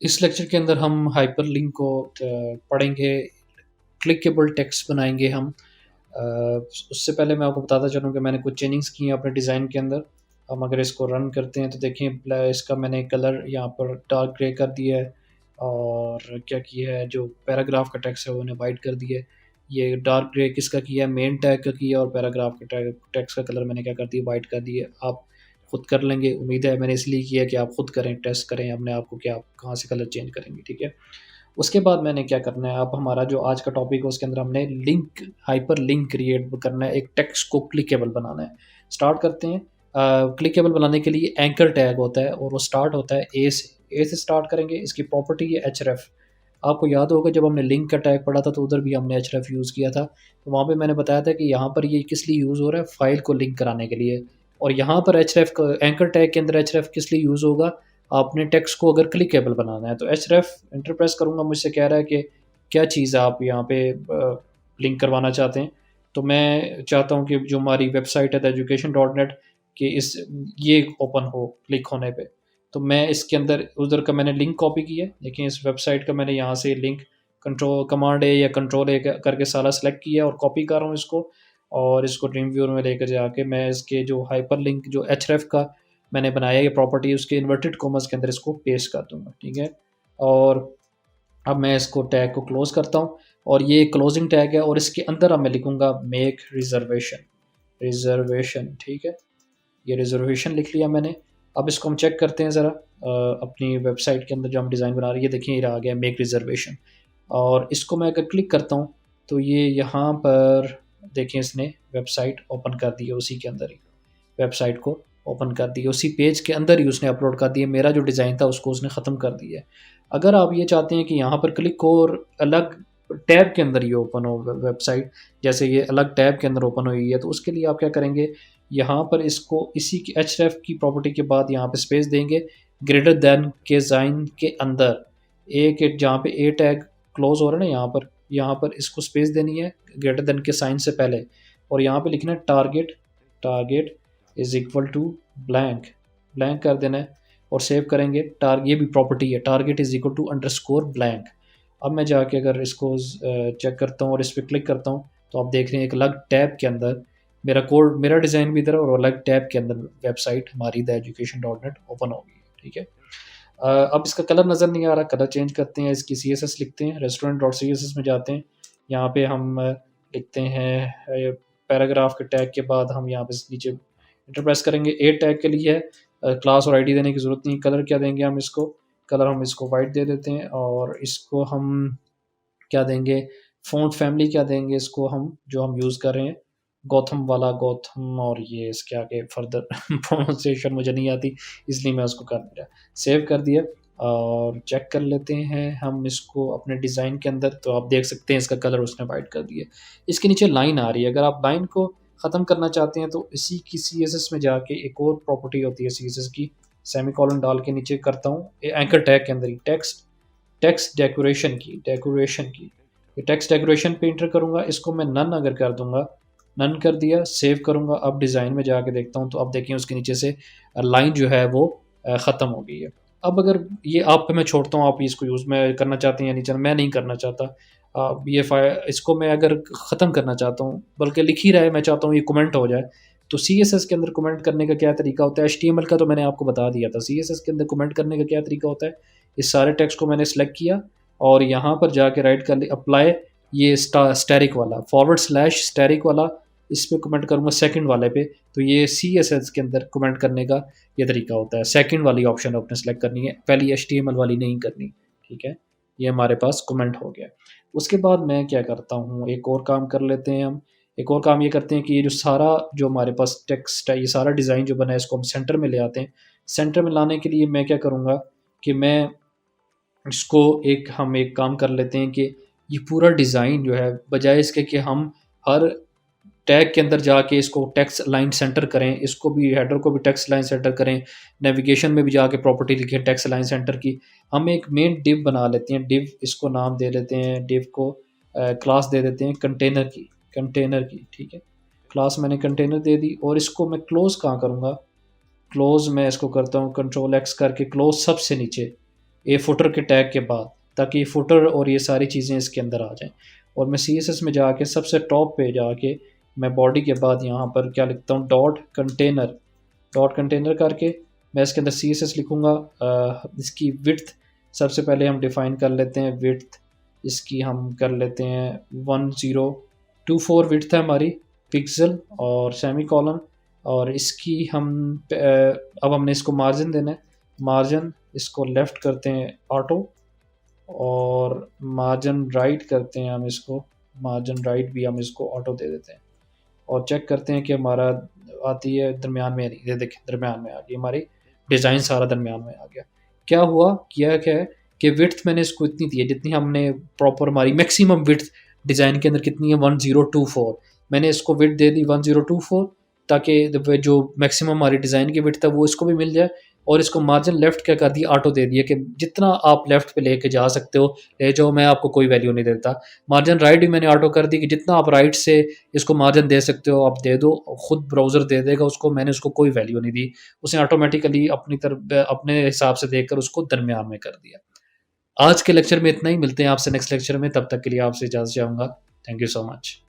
इस लेक्चर के अंदर हम हाइपरलिंक को पढ़ेंगे, क्लिकेबल टेक्स्ट बनाएँगे हम। उससे पहले मैं आपको बताता चलूँ कि मैंने कुछ चेंजिंग्स की हैं अपने डिज़ाइन के अंदर। हम अगर इसको रन करते हैं तो देखिए इसका मैंने कलर यहाँ पर डार्क ग्रे कर दिया है और क्या किया है, जो पैराग्राफ का टेक्स्ट है वो मैंने वाइट कर दिया है। ये डार्क ग्रे किसका किया है, मेन टैग का किया है, और पैराग्राफ के टेक्स्ट का कलर मैंने क्या कर दिया, वाइट कर दिया। आप खुद कर लेंगे, उम्मीद है मैंने इसलिए किया कि आप खुद करें, टेस्ट करें अपने आप को कि आप कहाँ से कलर चेंज करेंगे, ठीक है। उसके बाद मैंने क्या करना है, अब हमारा जो आज का टॉपिक है उसके अंदर हमने लिंक, हाइपर लिंक क्रिएट करना है, एक टेक्स्ट को क्लिकेबल बनाना है। स्टार्ट करते हैं। क्लिकेबल बनाने के लिए एंकर टैग होता है और वो स्टार्ट होता है ए से स्टार्ट करेंगे। इसकी प्रॉपर्टी है एचरेफ। आपको याद होगा जब हमने लिंक का टैग पढ़ा था तो उधर भी हमने एचरेफ यूज़ किया था। तो वहाँ पे मैंने बताया था कि यहाँ पर ये किस लिए यूज़ हो रहा है, फाइल को लिंक कराने के लिए। और यहाँ पर एचरेफ का एंकर टैग के अंदर एचरेफ किस लिए यूज़ होगा, आपने टेक्स्ट को अगर क्लिकेबल बनाना है। तो एचरेफ एंटर प्रेस करूँगा, मुझसे कह रहा है कि क्या चीज़ आप यहाँ पे लिंक करवाना चाहते हैं। तो मैं चाहता हूँ कि जो हमारी वेबसाइट है द एजुकेशन डॉट नेट कि इस ये ओपन हो क्लिक होने पे। तो मैं इसके अंदर उधर का मैंने लिंक कॉपी किया है। देखिए इस वेबसाइट का मैंने यहाँ से लिंक कंट्रोल कमांड ए या कंट्रोल ए करके सारा सेलेक्ट किया और कॉपी कर रहा हूँ इसको, और इसको ड्रीम व्यूअर में लेकर जाके मैं इसके जो हाइपर लिंक जो एचरेफ का मैंने बनाया ये प्रॉपर्टी, उसके इन्वर्टेड कॉमर्स के अंदर इसको पेस्ट कर दूंगा, ठीक है। और अब मैं इसको टैग को क्लोज करता हूँ और ये क्लोजिंग टैग है और इसके अंदर अब मैं लिखूंगा मेक रिजर्वेशन, रिजर्वेशन, ठीक है। ये रिजर्वेशन लिख लिया मैंने। अब इसको हम चेक करते हैं ज़रा अपनी वेबसाइट के अंदर जो हम डिज़ाइन बना रहे हैं। ये देखिए ये आ गया मेक रिजर्वेशन, और इसको मैं अगर क्लिक करता हूँ तो ये यहाँ पर देखिए इसने वेबसाइट ओपन कर दी है, उसी के अंदर ही वेबसाइट को ओपन कर दी है, उसी पेज के अंदर ही उसने अपलोड कर दिया। मेरा जो डिज़ाइन था उसको उसने ख़त्म कर दिया है। अगर आप ये चाहते हैं कि यहाँ पर क्लिक हो और अलग टैब के अंदर ये ओपन हो वेबसाइट, जैसे ये अलग टैब के अंदर ओपन हुई है, तो उसके लिए आप क्या करेंगे, यहाँ पर इसको इसी की एचरेफ की प्रॉपर्टी के बाद यहाँ पे स्पेस देंगे, ग्रेटर देन के साइन के अंदर एक जहाँ पे ए टैग क्लोज हो रहा है ना, यहाँ पर इसको स्पेस देनी है ग्रेटर देन के साइन से पहले, और यहाँ पे लिखना है target, target is equal to blank, blank कर देना है और सेव करेंगे। ये भी प्रॉपर्टी है, target is equal to underscore blank. अब मैं जाके अगर इसको चेक करता हूँ और इस पर क्लिक करता हूँ तो आप देख रहे हैं एक अलग टैब के अंदर मेरा कोड, मेरा डिज़ाइन भी इधर है और अलग टैब के अंदर वेबसाइट हमारी the education dot net open होगी, ठीक है। अब इसका कलर नज़र नहीं आ रहा, कलर चेंज करते हैं, इसकी सी एस एस लिखते हैं, restaurant dot C S S में जाते हैं। यहाँ पे हम लिखते हैं पैराग्राफ के टैग के बाद हम यहाँ पे नीचे इंटर प्रेस करेंगे, ए टैग के लिए है, क्लास और आईडी देने की ज़रूरत नहीं। कलर क्या देंगे हम इसको, कलर हम इसको वाइट दे देते हैं, और इसको हम क्या देंगे, फ़ॉन्ट फैमिली क्या देंगे इसको हम, जो हम यूज़ कर रहे हैं गौथम वाला, गौथम, और ये इसके आगे फर्दर प्रोनाउंसिएशन मुझे नहीं आती इसलिए मैं उसको कर दिया, सेव कर दिया। और चेक कर लेते हैं हम इसको अपने डिज़ाइन के अंदर, तो आप देख सकते हैं इसका कलर उसने वाइट कर दिया। इसके नीचे लाइन आ रही है, अगर आप लाइन को ख़त्म करना चाहते हैं तो इसी की सी एस एस में जाके एक और प्रॉपर्टी होती है सी एस एस की, सेमीकोलन डाल के नीचे करता हूँ एंकर टैग के अंदर ही टेक्स्ट, टेक्स्ट डेकोरेशन की, डेकोरेशन की, ये टेक्स्ट डेकोरेशन पे इंटर करूँगा, इसको मैं नन अगर कर दूँगा, नन कर दिया, सेव करूँगा। अब डिज़ाइन में जाके देखता हूँ तो अब देखिए उसके नीचे से लाइन जो है वो ख़त्म हो गई है। अब अगर ये आप पे मैं छोड़ता हूँ, आप इसको यूज़ में करना चाहते हैं या नहीं चाहते, मैं नहीं करना चाहता। ये इसको मैं अगर ख़त्म करना चाहता हूँ, बल्कि लिख ही रहा है, मैं चाहता हूँ ये कमेंट हो जाए, तो सी एस एस के अंदर कमेंट करने का क्या तरीका होता है, एच टी एम एल का तो मैंने आपको बता दिया था, सी एस एस के अंदर कमेंट करने का क्या तरीका होता है। इस सारे टेक्स्ट को मैंने सेलेक्ट किया और यहाँ पर जाके राइट कर अप्लाई, ये स्टैरिक वाला फॉरवर्ड स्लैश स्टैरिक वाला, इस पे कमेंट करूँगा सेकंड वाले पे। तो ये सी एस एस के अंदर कमेंट करने का ये तरीका होता है, सेकंड वाली ऑप्शन आपने सेलेक्ट करनी है, पहली एच टी एम एल वाली नहीं करनी, ठीक है। ये हमारे पास कमेंट हो गया। उसके बाद मैं क्या करता हूँ, एक और काम कर लेते हैं हम। एक और काम ये करते हैं कि ये जो सारा जो हमारे पास टेक्स्ट है, ये सारा डिज़ाइन जो बना है इसको हम सेंटर में ले आते हैं। सेंटर में लाने के लिए मैं क्या करूँगा कि मैं इसको हम एक काम कर लेते हैं कि ये पूरा डिज़ाइन जो है, बजाय इसके कि हम हर टैग के अंदर जाके इसको टेक्स्ट लाइन सेंटर करें, इसको भी हेडर को भी टेक्स्ट लाइन सेंटर करें, नेविगेशन में भी जाके प्रॉपर्टी लिखें टेक्स्ट लाइन सेंटर की, हम एक मेन डिव बना लेते हैं। डिव इसको नाम दे देते हैं, डिव को क्लास दे देते हैं कंटेनर की, कंटेनर की, ठीक है। क्लास मैंने कंटेनर दे दी और इसको मैं क्लोज़ कहाँ करूँगा, क्लोज़ मैं इसको करता हूँ कंट्रोल एक्स करके, क्लोज़ सबसे नीचे, ये फुटर के टैग के बाद, ताकि ये फुटर और ये सारी चीज़ें इसके अंदर आ जाएँ। और मैं सीएसएस में जाके सबसे टॉप पे जाके मैं बॉडी के बाद यहाँ पर क्या लिखता हूँ, डॉट कंटेनर करके मैं इसके अंदर सीएसएस लिखूँगा। इसकी विड्थ सबसे पहले हम डिफ़ाइन कर लेते हैं, विड्थ इसकी हम कर लेते हैं 1024 विड्थ है हमारी पिक्सल और सेमीकोलन। और इसकी हम अब हमने इसको मार्जिन देना है, मार्जिन इसको लेफ़्ट करते हैं ऑटो और मार्जिन राइट करते हैं हम इसको, मार्जिन राइट भी हम इसको ऑटो दे देते हैं और चेक करते हैं कि हमारा आती है दरमियान में, ये देखिए दरमियान में आ गई हमारी डिज़ाइन, सारा दरमियान में आ गया। क्या हुआ, किया क्या है कि विड्थ मैंने इसको इतनी दी है जितनी हमने प्रॉपर, हमारी मैक्सिमम विड्थ डिज़ाइन के अंदर कितनी है 1024, मैंने इसको विड्थ दे दी 1024 ताकि जो मैक्सिमम हमारी डिज़ाइन की विड्थ है वो इसको भी मिल जाए। और इसको मार्जिन लेफ़्ट क्या कर दिया, ऑटो दे दिया कि जितना आप लेफ़्ट पे लेके जा सकते हो ले जाओ, मैं आपको कोई वैल्यू नहीं देता। मार्जिन राइट भी मैंने ऑटो कर दी कि जितना आप राइट से इसको मार्जिन दे सकते हो आप दे दो, खुद ब्राउज़र दे देगा उसको, मैंने उसको कोई वैल्यू नहीं दी। उसने ऑटोमैटिकली अपनी तरफ अपने हिसाब से देखकर उसको दरमियान में कर दिया। आज के लेक्चर में इतना ही, मिलते हैं आपसे नेक्स्ट लेक्चर में, तब तक के लिए आपसे इजाज़त चाहूँगा। Thank you so much.